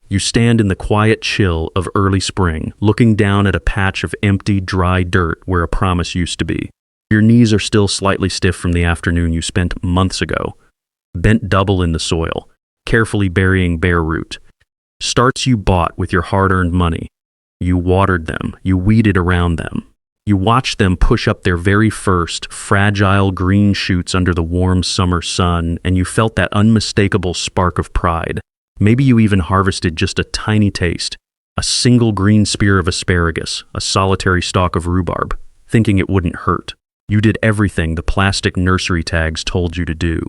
You stand in the quiet chill of early spring, looking down at a patch of empty, dry dirt where a promise used to be. Your knees are still slightly stiff from the afternoon you spent months ago, bent double in the soil, carefully burying bare root. Starts you bought with your hard-earned money. You watered them, you weeded around them. You watched them push up their very first, fragile green shoots under the warm summer sun, and you felt that unmistakable spark of pride. Maybe you even harvested just a tiny taste, a single green spear of asparagus, a solitary stalk of rhubarb, thinking it wouldn't hurt. You did everything the plastic nursery tags told you to do.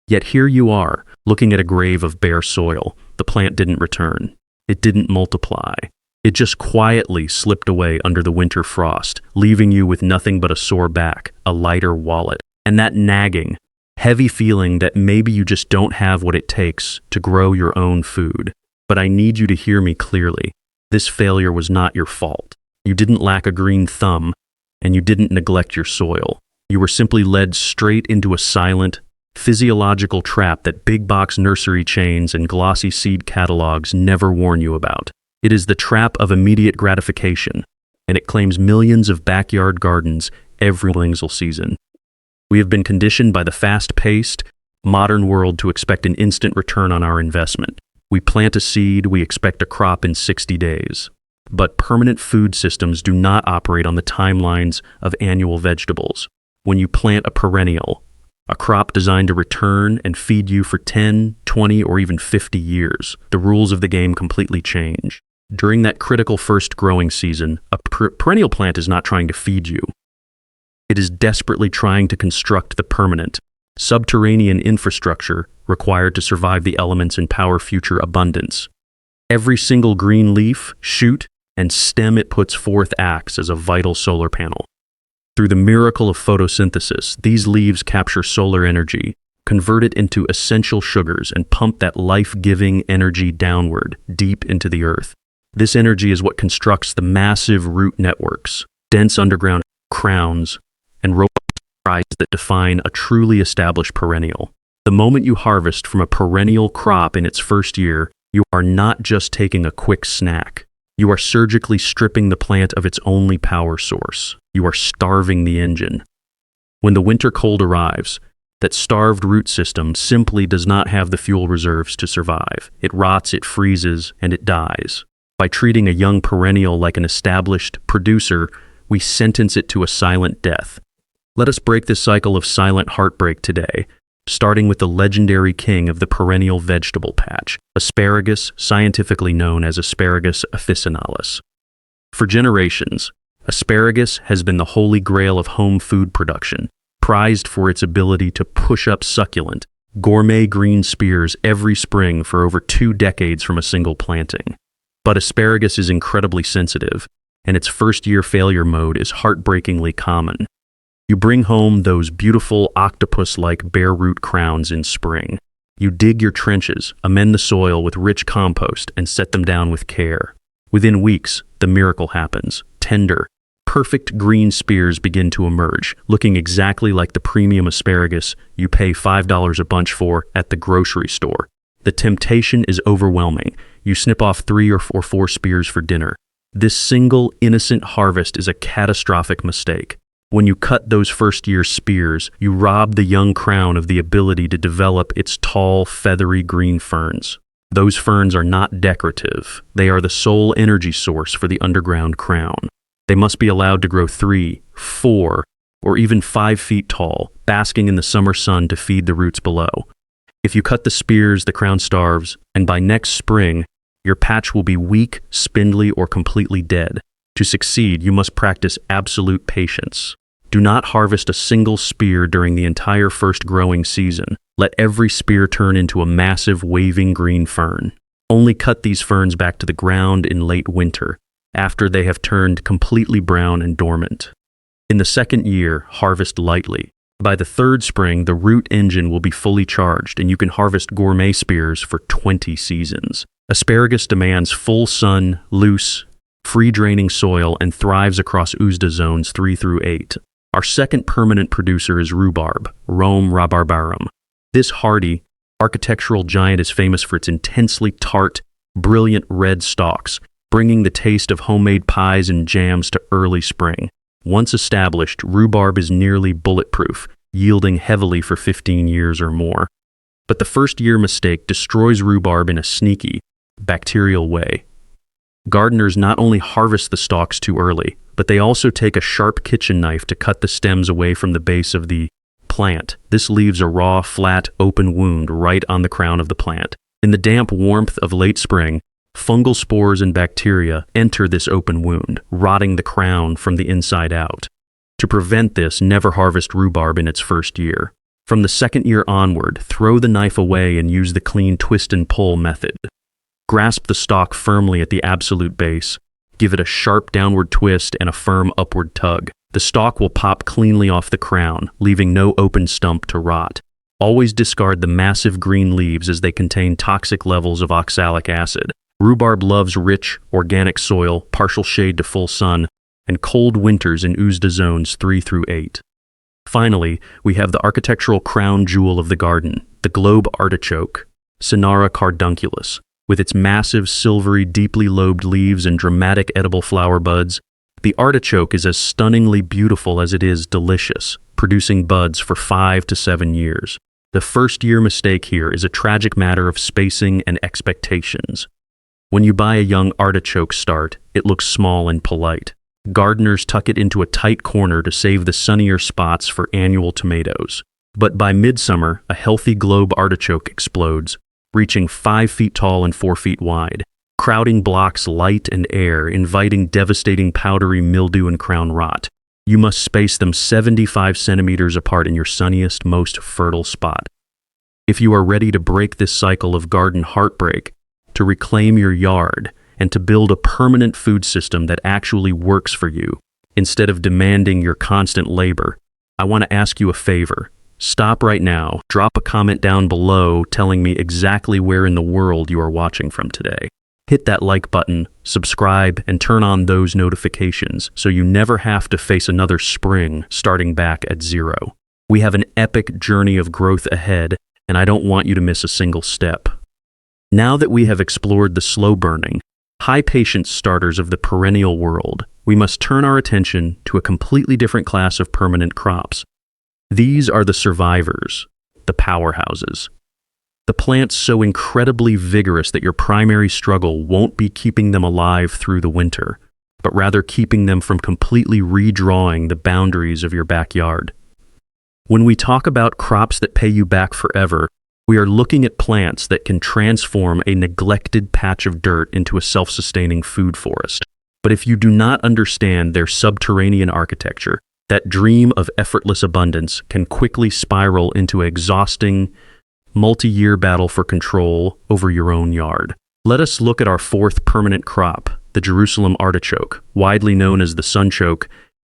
Yet here you are, looking at a grave of bare soil. The plant didn't return. It didn't multiply. It just quietly slipped away under the winter frost, leaving you with nothing but a sore back, a lighter wallet, and that nagging, heavy feeling that maybe you just don't have what it takes to grow your own food. But I need you to hear me clearly. This failure was not your fault. You didn't lack a green thumb, and you didn't neglect your soil. You were simply led straight into a silent, physiological trap that big box nursery chains and glossy seed catalogs never warn you about. It is the trap of immediate gratification, and it claims millions of backyard gardens every single season. We have been conditioned by the fast-paced, modern world to expect an instant return on our investment. We plant a seed, we expect a crop in 60 days. But permanent food systems do not operate on the timelines of annual vegetables. When you plant a perennial, a crop designed to return and feed you for 10, 20, or even 50 years, the rules of the game completely change. During that critical first growing season, a perennial plant is not trying to feed you. It is desperately trying to construct the permanent, subterranean infrastructure required to survive the elements and power future abundance. Every single green leaf, shoot, and stem it puts forth acts as a vital solar panel. Through the miracle of photosynthesis, these leaves capture solar energy, convert it into essential sugars, and pump that life-giving energy downward, deep into the earth. This energy is what constructs the massive root networks, dense underground crowns, and robust strides that define a truly established perennial. The moment you harvest from a perennial crop in its first year, you are not just taking a quick snack. You are surgically stripping the plant of its only power source. You are starving the engine. When the winter cold arrives, that starved root system simply does not have the fuel reserves to survive. It rots, it freezes, and it dies. By treating a young perennial like an established producer, we sentence it to a silent death. Let us break this cycle of silent heartbreak today, starting with the legendary king of the perennial vegetable patch, asparagus, scientifically known as Asparagus officinalis. For generations, asparagus has been the holy grail of home food production, prized for its ability to push up succulent, gourmet green spears every spring for over 2 decades from a single planting. But asparagus is incredibly sensitive, and its first-year failure mode is heartbreakingly common. You bring home those beautiful octopus-like bare root crowns in spring. You dig your trenches, amend the soil with rich compost, and set them down with care. Within weeks, the miracle happens. Tender, perfect green spears begin to emerge, looking exactly like the premium asparagus you pay $5 a bunch for at the grocery store. The temptation is overwhelming. You snip off 3 or 4 spears for dinner. This single, innocent harvest is a catastrophic mistake. When you cut those first-year spears, you rob the young crown of the ability to develop its tall, feathery green ferns. Those ferns are not decorative. They are the sole energy source for the underground crown. They must be allowed to grow 3, 4, or even 5 feet tall, basking in the summer sun to feed the roots below. If you cut the spears, the crown starves, and by next spring, your patch will be weak, spindly, or completely dead. To succeed, you must practice absolute patience. Do not harvest a single spear during the entire first growing season. Let every spear turn into a massive, waving green fern. Only cut these ferns back to the ground in late winter, after they have turned completely brown and dormant. In the second year, harvest lightly. By the third spring, the root engine will be fully charged, and you can harvest gourmet spears for 20 seasons. Asparagus demands full sun, loose, free-draining soil, and thrives across USDA zones 3 through 8. Our second permanent producer is rhubarb, Rhubarbarum. This hardy, architectural giant is famous for its intensely tart, brilliant red stalks, bringing the taste of homemade pies and jams to early spring. Once established, rhubarb is nearly bulletproof, yielding heavily for 15 years or more. But the first-year mistake destroys rhubarb in a sneaky, bacterial way. Gardeners not only harvest the stalks too early, but they also take a sharp kitchen knife to cut the stems away from the base of the plant. This leaves a raw, flat, open wound right on the crown of the plant. In the damp warmth of late spring, fungal spores and bacteria enter this open wound, rotting the crown from the inside out. To prevent this, never harvest rhubarb in its first year. From the second year onward, throw the knife away and use the clean twist and pull method. Grasp the stalk firmly at the absolute base. Give it a sharp downward twist and a firm upward tug. The stalk will pop cleanly off the crown, leaving no open stump to rot. Always discard the massive green leaves as they contain toxic levels of oxalic acid. Rhubarb loves rich, organic soil, partial shade to full sun, and cold winters in USDA zones 3 through 8. Finally, we have the architectural crown jewel of the garden, the globe artichoke, Cinara cardunculus. With its massive, silvery, deeply lobed leaves and dramatic edible flower buds, the artichoke is as stunningly beautiful as it is delicious, producing buds for 5 to 7 years. The first-year mistake here is a tragic matter of spacing and expectations. When you buy a young artichoke start, it looks small and polite. Gardeners tuck it into a tight corner to save the sunnier spots for annual tomatoes. But by midsummer, a healthy globe artichoke explodes, reaching 5 feet tall and 4 feet wide. Crowding blocks light and air, inviting devastating powdery mildew and crown rot. You must space them 75 centimeters apart in your sunniest, most fertile spot. If you are ready to break this cycle of garden heartbreak, to reclaim your yard, and to build a permanent food system that actually works for you, instead of demanding your constant labor, I want to ask you a favor. Stop right now, drop a comment down below telling me exactly where in the world you are watching from today. Hit that like button, subscribe, and turn on those notifications so you never have to face another spring starting back at zero. We have an epic journey of growth ahead, and I don't want you to miss a single step. Now that we have explored the slow-burning, high-patience starters of the perennial world, we must turn our attention to a completely different class of permanent crops. These are the survivors, the powerhouses. The plants so incredibly vigorous that your primary struggle won't be keeping them alive through the winter, but rather keeping them from completely redrawing the boundaries of your backyard. When we talk about crops that pay you back forever, we are looking at plants that can transform a neglected patch of dirt into a self-sustaining food forest. But if you do not understand their subterranean architecture, that dream of effortless abundance can quickly spiral into an exhausting, multi-year battle for control over your own yard. Let us look at our fourth permanent crop, the Jerusalem artichoke, widely known as the sunchoke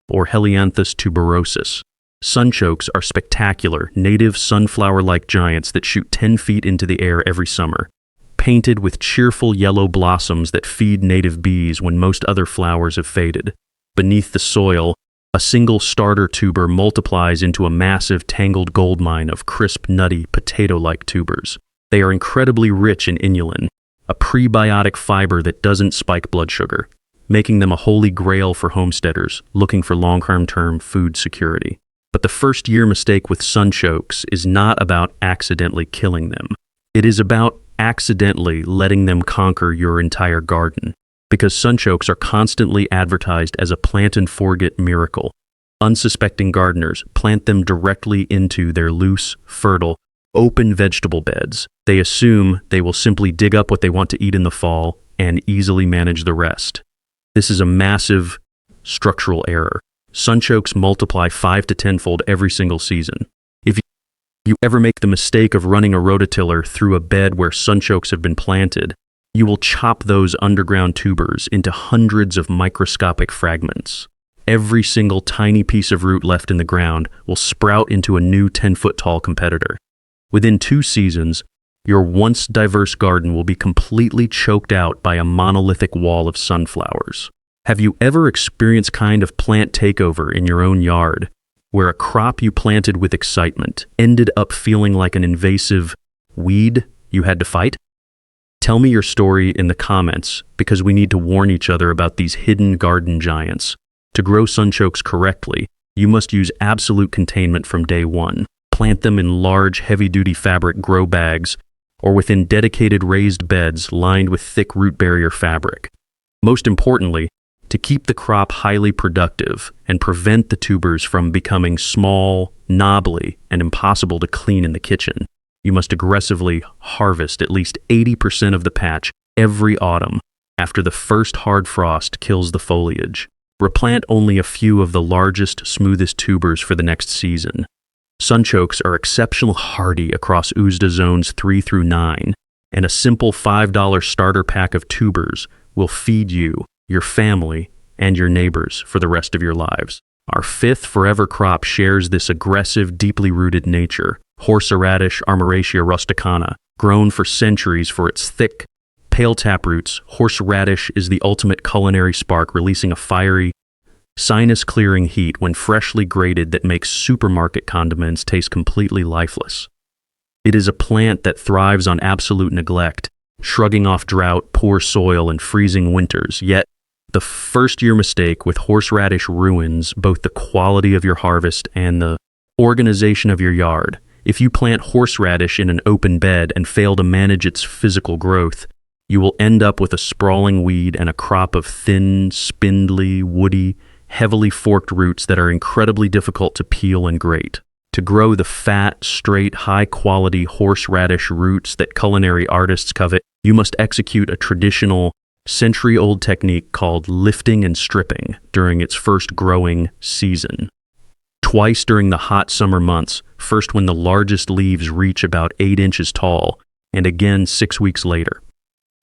or Helianthus tuberosus. Sunchokes are spectacular, native sunflower-like giants that shoot 10 feet into the air every summer, painted with cheerful yellow blossoms that feed native bees when most other flowers have faded. Beneath the soil, a single starter tuber multiplies into a massive tangled goldmine of crisp, nutty, potato-like tubers. They are incredibly rich in inulin, a prebiotic fiber that doesn't spike blood sugar, making them a holy grail for homesteaders looking for long-term food security. But the first-year mistake with sunchokes is not about accidentally killing them. It is about accidentally letting them conquer your entire garden. Because sunchokes are constantly advertised as a plant-and-forget miracle. Unsuspecting gardeners plant them directly into their loose, fertile, open vegetable beds. They assume they will simply dig up what they want to eat in the fall and easily manage the rest. This is a massive structural error. Sunchokes multiply 5 to 10-fold every single season. If you ever make the mistake of running a rototiller through a bed where sunchokes have been planted, you will chop those underground tubers into hundreds of microscopic fragments. Every single tiny piece of root left in the ground will sprout into a new 10-foot-tall competitor. Within 2 seasons, your once diverse garden will be completely choked out by a monolithic wall of sunflowers. Have you ever experienced kind of plant takeover in your own yard, where a crop you planted with excitement ended up feeling like an invasive weed you had to fight? Tell me your story in the comments because we need to warn each other about these hidden garden giants. To grow sunchokes correctly, you must use absolute containment from day one. Plant them in large, heavy-duty fabric grow bags or within dedicated raised beds lined with thick root barrier fabric. Most importantly, to keep the crop highly productive and prevent the tubers from becoming small, knobbly, and impossible to clean in the kitchen, you must aggressively harvest at least 80% of the patch every autumn after the first hard frost kills the foliage. Replant only a few of the largest, smoothest tubers for the next season. Sunchokes are exceptionally hardy across USDA zones 3 through 9, and a simple $5 starter pack of tubers will feed you, your family, and your neighbors for the rest of your lives. Our fifth forever crop shares this aggressive, deeply rooted nature. Horseradish Armoracia rusticana, grown for centuries for its thick, pale taproots, horseradish is the ultimate culinary spark, releasing a fiery, sinus-clearing heat when freshly grated that makes supermarket condiments taste completely lifeless. It is a plant that thrives on absolute neglect, shrugging off drought, poor soil, and freezing winters, yet the first-year mistake with horseradish ruins both the quality of your harvest and the organization of your yard. If you plant horseradish in an open bed and fail to manage its physical growth, you will end up with a sprawling weed and a crop of thin, spindly, woody, heavily forked roots that are incredibly difficult to peel and grate. To grow the fat, straight, high-quality horseradish roots that culinary artists covet, you must execute a traditional, century-old technique called lifting and stripping during its first growing season. Twice during the hot summer months, first when the largest leaves reach about 8 inches tall, and again 6 weeks later.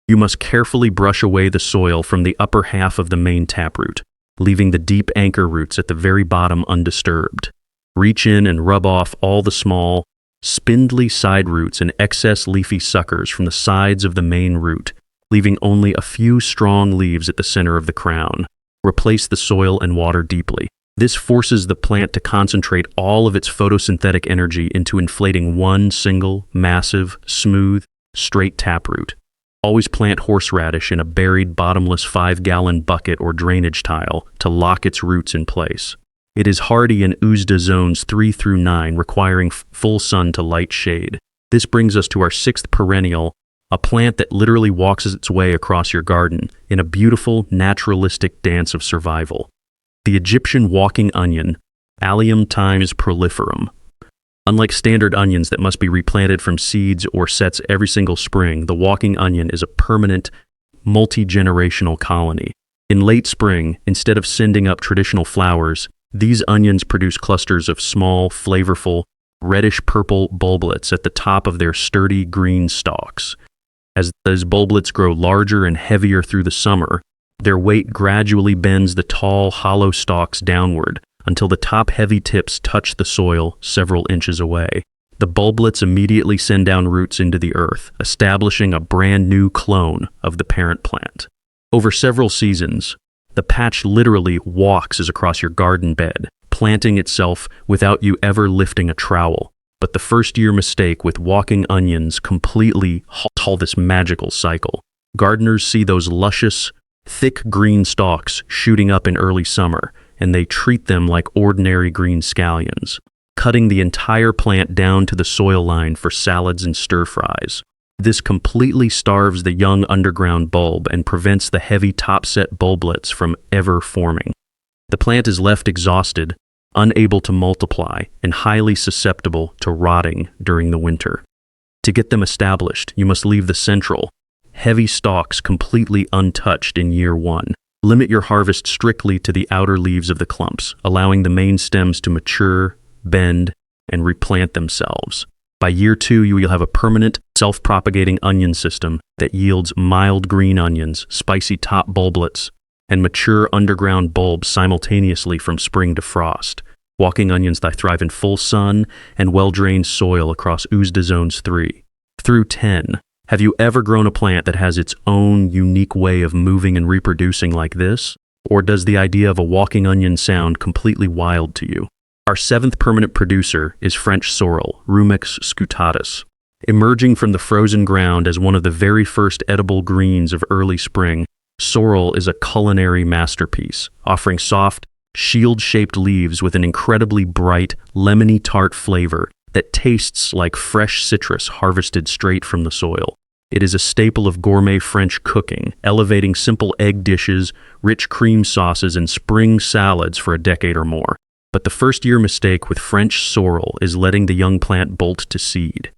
You must carefully brush away the soil from the upper half of the main taproot, leaving the deep anchor roots at the very bottom undisturbed. Reach in and rub off all the small, spindly side roots and excess leafy suckers from the sides of the main root, leaving only a few strong leaves at the center of the crown. Replace the soil and water deeply. This forces the plant to concentrate all of its photosynthetic energy into inflating one single, massive, smooth, straight taproot. Always plant horseradish in a buried, bottomless 5-gallon bucket or drainage tile to lock its roots in place. It is hardy in USDA zones 3 through 9, requiring full sun to light shade. This brings us to our sixth perennial, a plant that literally walks its way across your garden in a beautiful, naturalistic dance of survival. The Egyptian walking onion, Allium times proliferum. Unlike standard onions that must be replanted from seeds or sets every single spring, the walking onion is a permanent, multi-generational colony. In late spring, instead of sending up traditional flowers, these onions produce clusters of small, flavorful, reddish-purple bulblets at the top of their sturdy green stalks. As those bulblets grow larger and heavier through the summer, their weight gradually bends the tall, hollow stalks downward until the top heavy tips touch the soil several inches away. The bulblets immediately send down roots into the earth, establishing a brand new clone of the parent plant. Over several seasons, the patch literally walks across your garden bed, planting itself without you ever lifting a trowel. But the first-year mistake with walking onions completely halts this magical cycle. Gardeners see those luscious, thick green stalks shooting up in early summer, and they treat them like ordinary green scallions, cutting the entire plant down to the soil line for salads and stir-fries. This completely starves the young underground bulb and prevents the heavy topset bulblets from ever forming. The plant is left exhausted, unable to multiply, and highly susceptible to rotting during the winter. To get them established, you must leave the central, heavy stalks completely untouched in year 1. Limit your harvest strictly to the outer leaves of the clumps, allowing the main stems to mature, bend, and replant themselves. By year 2, you will have a permanent, self-propagating onion system that yields mild green onions, spicy top bulblets, and mature underground bulbs simultaneously from spring to frost. Walking onions that thrive in full sun and well-drained soil across USDA zones 3 through 10. Have you ever grown a plant that has its own unique way of moving and reproducing like this? Or does the idea of a walking onion sound completely wild to you? Our seventh permanent producer is French sorrel, Rumex scutatus. Emerging from the frozen ground as one of the very first edible greens of early spring, sorrel is a culinary masterpiece, offering soft, shield-shaped leaves with an incredibly bright, lemony tart flavor that tastes like fresh citrus harvested straight from the soil. It is a staple of gourmet French cooking, elevating simple egg dishes, rich cream sauces, and spring salads for a decade or more. But the first-year mistake with French sorrel is letting the young plant bolt to seed.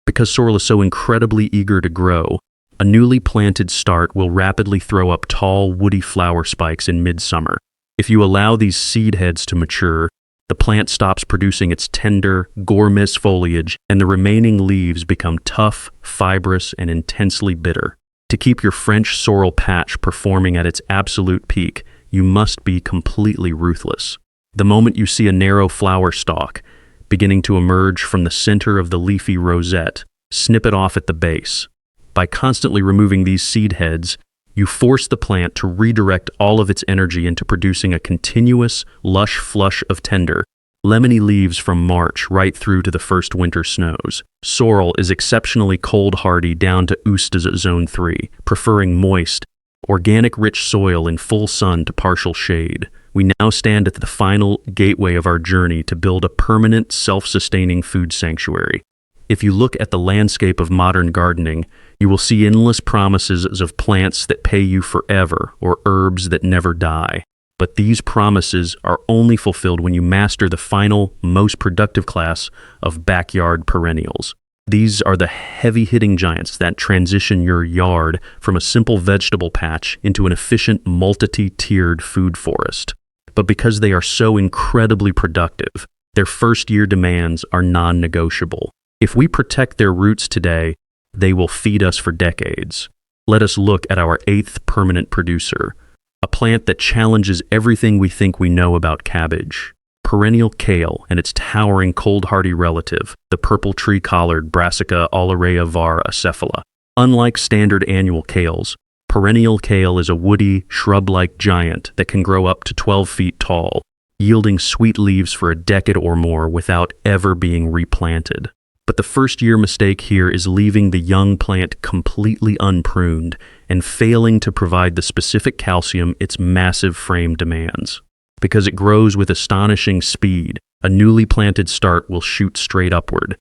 Because sorrel is so incredibly eager to grow, a newly planted start will rapidly throw up tall, woody flower spikes in midsummer. If you allow these seed heads to mature, the plant stops producing its tender, gourmet foliage, and the remaining leaves become tough, fibrous, and intensely bitter. To keep your French sorrel patch performing at its absolute peak, you must be completely ruthless. The moment you see a narrow flower stalk beginning to emerge from the center of the leafy rosette, snip it off at the base. By constantly removing these seed heads, you force the plant to redirect all of its energy into producing a continuous, lush flush of tender, lemony leaves from March right through to the first winter snows. Sorrel is exceptionally cold-hardy down to Oosters Zone 3, preferring moist, organic-rich soil in full sun to partial shade. We now stand at the final gateway of our journey to build a permanent, self-sustaining food sanctuary. If you look at the landscape of modern gardening, you will see endless promises of plants that pay you forever or herbs that never die. But these promises are only fulfilled when you master the final, most productive class of backyard perennials. These are the heavy-hitting giants that transition your yard from a simple vegetable patch into an efficient, multi-tiered food forest. But because they are so incredibly productive, their first-year demands are non-negotiable. If we protect their roots today, they will feed us for decades. Let us look at our 8th permanent producer, a plant that challenges everything we think we know about cabbage. Perennial kale and its towering cold-hardy relative, the purple tree-collared Brassica oleracea var acephala. Unlike standard annual kales, perennial kale is a woody, shrub-like giant that can grow up to 12 feet tall, yielding sweet leaves for a decade or more without ever being replanted. But the first-year mistake here is leaving the young plant completely unpruned and failing to provide the specific calcium its massive frame demands. Because it grows with astonishing speed, a newly planted start will shoot straight upward.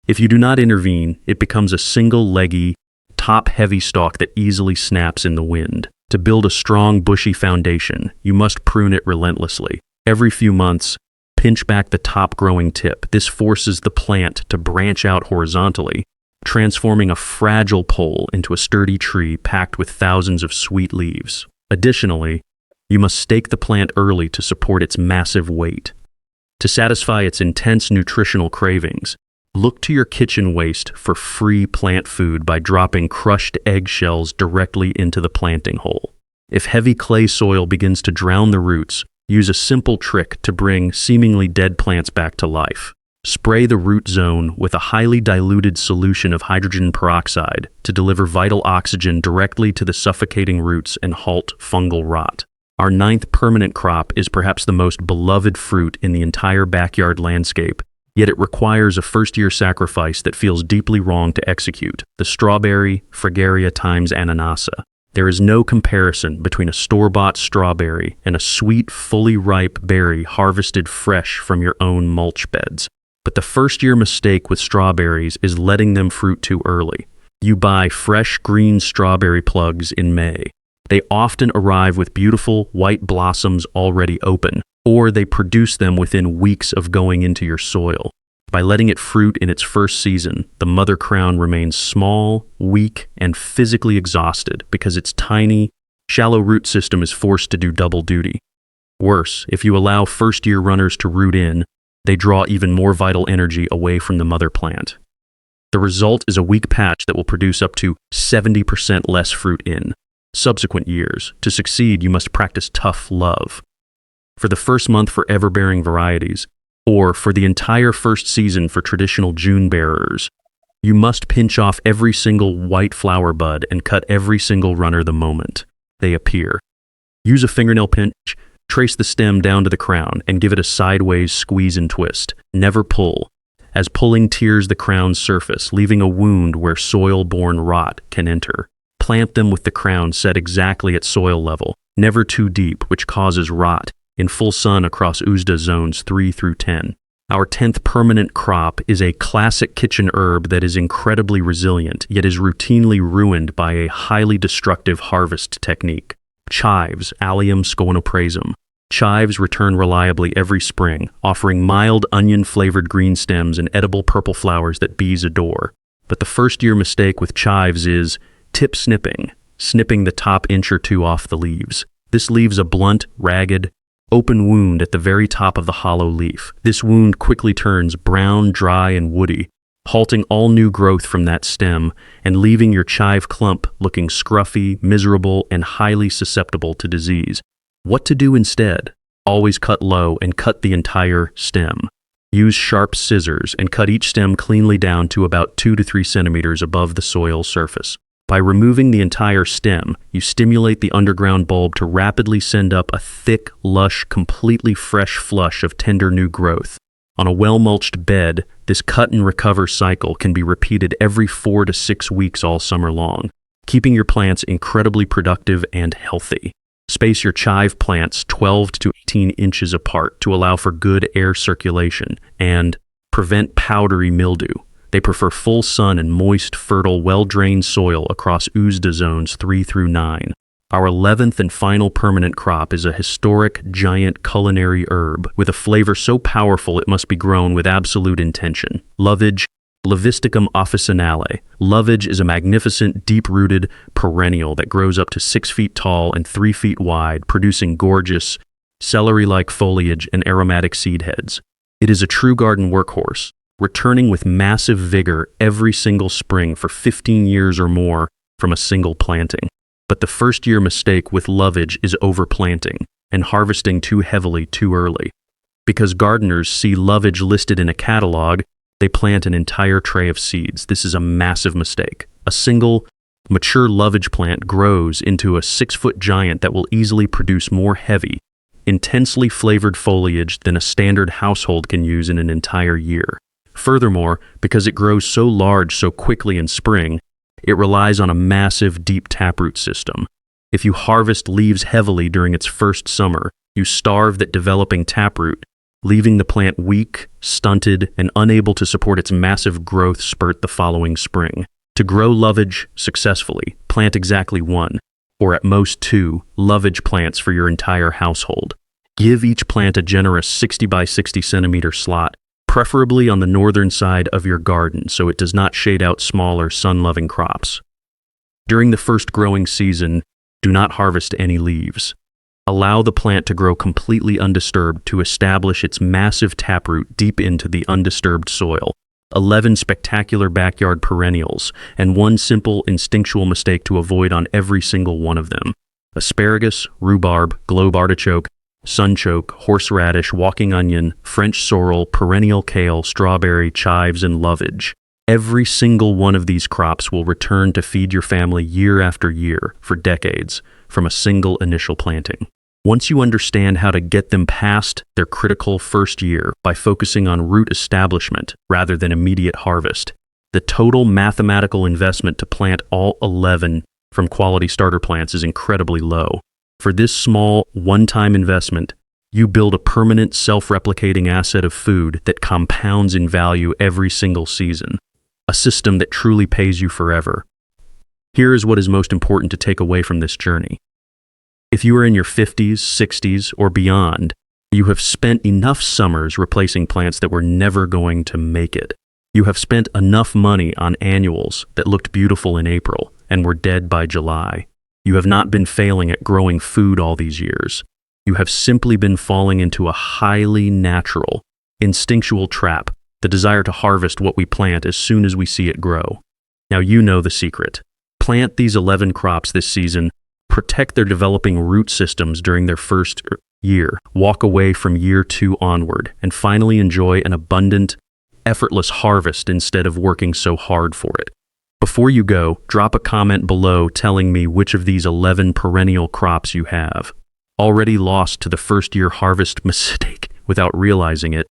If you do not intervene, it becomes a single-leggy, top-heavy stalk that easily snaps in the wind. To build a strong, bushy foundation, you must prune it relentlessly. Every few months, pinch back the top growing tip. This forces the plant to branch out horizontally, transforming a fragile pole into a sturdy tree packed with thousands of sweet leaves. Additionally, you must stake the plant early to support its massive weight. To satisfy its intense nutritional cravings, look to your kitchen waste for free plant food by dropping crushed eggshells directly into the planting hole. If heavy clay soil begins to drown the roots, use a simple trick to bring seemingly dead plants back to life. Spray the root zone with a highly diluted solution of hydrogen peroxide to deliver vital oxygen directly to the suffocating roots and halt fungal rot. Our 9th permanent crop is perhaps the most beloved fruit in the entire backyard landscape, yet it requires a first-year sacrifice that feels deeply wrong to execute: the strawberry, Fragaria times ananassa. There is no comparison between a store-bought strawberry and a sweet, fully ripe berry harvested fresh from your own mulch beds. But the first-year mistake with strawberries is letting them fruit too early. You buy fresh green strawberry plugs in May. They often arrive with beautiful white blossoms already open, or they produce them within weeks of going into your soil. By letting it fruit in its first season, the mother crown remains small, weak, and physically exhausted because its tiny, shallow root system is forced to do double duty. Worse, if you allow first-year runners to root in, they draw even more vital energy away from the mother plant. The result is a weak patch that will produce up to 70% less fruit in subsequent years. To succeed, you must practice tough love. For the first month for ever-bearing varieties, or for the entire first season for traditional June bearers, you must pinch off every single white flower bud and cut every single runner the moment they appear. Use a fingernail pinch, trace the stem down to the crown, and give it a sideways squeeze and twist. Never pull. as pulling tears the crown's surface, leaving a wound where soil-borne rot can enter. Plant them with the crown set exactly at soil level, never too deep, which causes rot, in full sun across USDA zones 3 through 10. Our 10th permanent crop is a classic kitchen herb that is incredibly resilient, yet is routinely ruined by a highly destructive harvest technique. Chives, Allium sconoprasum. Chives return reliably every spring, offering mild onion-flavored green stems and edible purple flowers that bees adore. But the first-year mistake with chives is tip snipping, snipping the top inch or two off the leaves. This leaves a blunt, ragged, open wound at the very top of the hollow leaf. This wound quickly turns brown, dry, and woody, halting all new growth from that stem and leaving your chive clump looking scruffy, miserable, and highly susceptible to disease. What to do instead? Always cut low and cut the entire stem. Use sharp scissors and cut each stem cleanly down to about 2 to 3 centimeters above the soil surface. By removing the entire stem, you stimulate the underground bulb to rapidly send up a thick, lush, completely fresh flush of tender new growth. On a well-mulched bed, this cut and recover cycle can be repeated every 4 to 6 weeks all summer long, keeping your plants incredibly productive and healthy. Space your chive plants 12 to 18 inches apart to allow for good air circulation and prevent powdery mildew. They prefer full sun and moist, fertile, well-drained soil across USDA zones 3 through 9. Our 11th and final permanent crop is a historic, giant culinary herb with a flavor so powerful it must be grown with absolute intention. Lovage, Levisticum officinale. Lovage is a magnificent, deep-rooted perennial that grows up to 6 feet tall and 3 feet wide, producing gorgeous, celery-like foliage and aromatic seed heads. It is a true garden workhorse, returning with massive vigor every single spring for 15 years or more from a single planting. But the first-year mistake with lovage is overplanting and harvesting too heavily too early. Because gardeners see lovage listed in a catalog, they plant an entire tray of seeds. This is a massive mistake. A single, mature lovage plant grows into a 6-foot giant that will easily produce more heavy, intensely flavored foliage than a standard household can use in an entire year. Furthermore, because it grows so large so quickly in spring, it relies on a massive, deep taproot system. If you harvest leaves heavily during its first summer, you starve that developing taproot, leaving the plant weak, stunted, and unable to support its massive growth spurt the following spring. To grow lovage successfully, plant exactly 1, or at most 2, lovage plants for your entire household. Give each plant a generous 60 by 60 centimeter slot, preferably on the northern side of your garden so it does not shade out smaller, sun-loving crops. During the first growing season, do not harvest any leaves. Allow the plant to grow completely undisturbed to establish its massive taproot deep into the undisturbed soil. 11 spectacular backyard perennials, and 1 simple instinctual mistake to avoid on every single one of them. Asparagus, rhubarb, globe artichoke, sunchoke, horseradish, walking onion, French sorrel, perennial kale, strawberry, chives, and lovage. Every single one of these crops will return to feed your family year after year for decades from a single initial planting. Once you understand how to get them past their critical first year by focusing on root establishment rather than immediate harvest, the total mathematical investment to plant all 11 from quality starter plants is incredibly low. For this small, one-time investment, you build a permanent, self-replicating asset of food that compounds in value every single season, a system that truly pays you forever. Here is what is most important to take away from this journey. If you are in your 50s, 60s, or beyond, you have spent enough summers replacing plants that were never going to make it. You have spent enough money on annuals that looked beautiful in April and were dead by July. You have not been failing at growing food all these years. You have simply been falling into a highly natural, instinctual trap, the desire to harvest what we plant as soon as we see it grow. Now you know the secret. Plant these 11 crops this season, protect their developing root systems during their first year, walk away from year 2 onward, and finally enjoy an abundant, effortless harvest instead of working so hard for it. Before you go, drop a comment below telling me which of these 11 perennial crops you have. Already lost to the first-year harvest mistake without realizing it,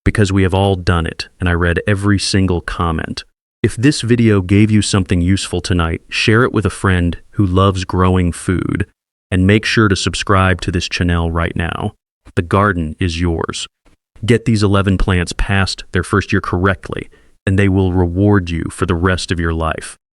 because we have all done it, and I read every single comment. If this video gave you something useful tonight, share it with a friend who loves growing food, and make sure to subscribe to this channel right now. The garden is yours. Get these 11 plants past their first year correctly, and they will reward you for the rest of your life.